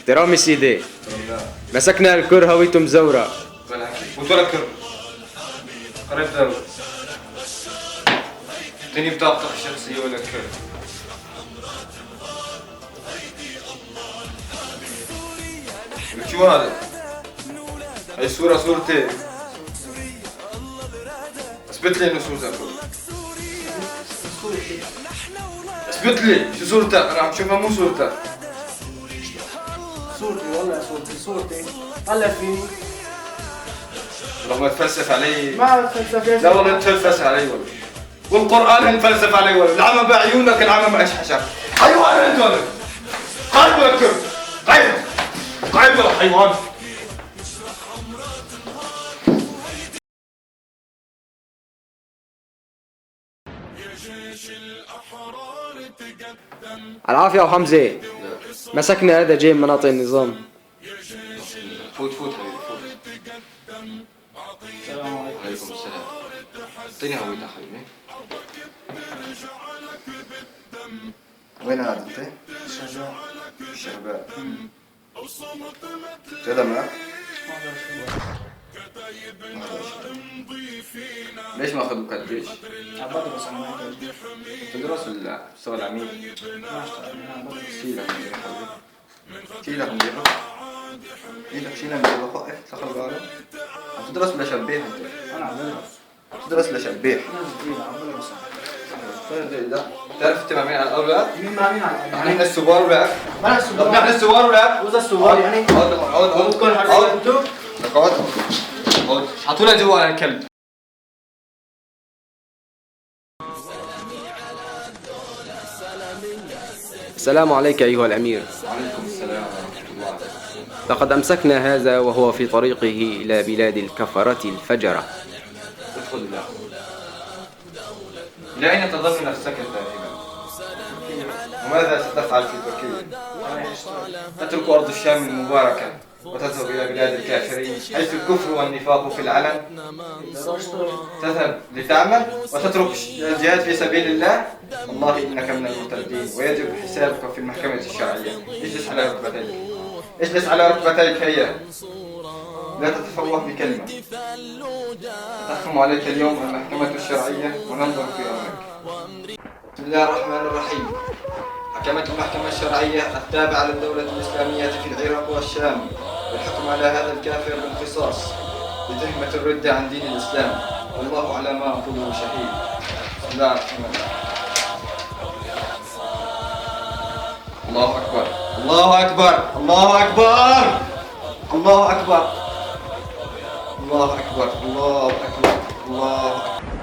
احترامي سيدي. لا. مسكنا الكر هويته مزورة. وتولا كر قريب دولة تاني بطاقتك الشخصية ولا كر. شو هذا؟ هاي صورة صورتي. اثبت لي انه صورتك. اثبت لي شو صورتك، انا عم شوفها مو صورتك. صورتي والله صورتي هلا فيني. لما تفلسف علي. ما فلسفة. لا والله تفلسف علي والله. والقرآن انفلسف علي والله. العمى بعيونك العمى ما اشحشك. حيوان انت ولد. قايد ولا كر؟ قايد. قايد ولا حيوان؟ العافية أبو حمزة. مسكنا هذا جاي من مناطق النظام. فوت فوت حبيبي فوت. السلام عليكم. عليكم السلام. اعطيني هويتك حبيبي. وين هذا انت؟ شجاع. الشباب. كذا معك؟ ليش ما اخذوك الجيش؟ بدرس انا ما تدرس ولا تشتغل عميل؟ بدرس. شيلك من جيبك حبيبي. شيلك من جيبك. ايدك شيلها من جيبك وقف دخل بالك. عم تدرس ولا شبيح انت؟ انا عم بدرس. تدرس ولا شبيح؟ عم بدرس. تعرف انت مع مين على الاولاد؟ مين مع مين على نحن السوار ولا؟ ما السوار. نحن السوار ولا؟ وإذا السوار يعني عود تكون حرية انتو؟ عود حطوا لها جوا على الكلب. السلام عليك أيها الأمير. وعليكم السلام ورحمة الله. لقد أمسكنا هذا وهو في طريقه إلى بلاد الكفرة الفجرة. ادخل الله. إلى أين تظن نفسك ذاهبا؟ وماذا ستفعل في تركيا؟ تترك أرض الشام المباركة وتذهب إلى بلاد الكافرين حيث الكفر والنفاق في العلن. تذهب لتعمل وتترك الجهاد في سبيل الله. والله إنك من المرتدين ويجب حسابك في المحكمة الشرعية. اجلس على ركبتيك. اجلس على ركبتيك هيا. لا تتفوه بكلمة. تحكم عليك اليوم المحكمة الشرعية وننظر في أمرك. بسم الله الرحمن الرحيم. حكمت المحكمة الشرعية التابعة للدولة الإسلامية في العراق والشام بالحكم على هذا الكافر بالقصاص بتهمة الردة عن دين الإسلام، والله على ما أقوله شهيد. بسم الله الرحمن الرحيم. الله أكبر الله أكبر الله أكبر الله أكبر الله أكبر الله أكبر الله أكبر.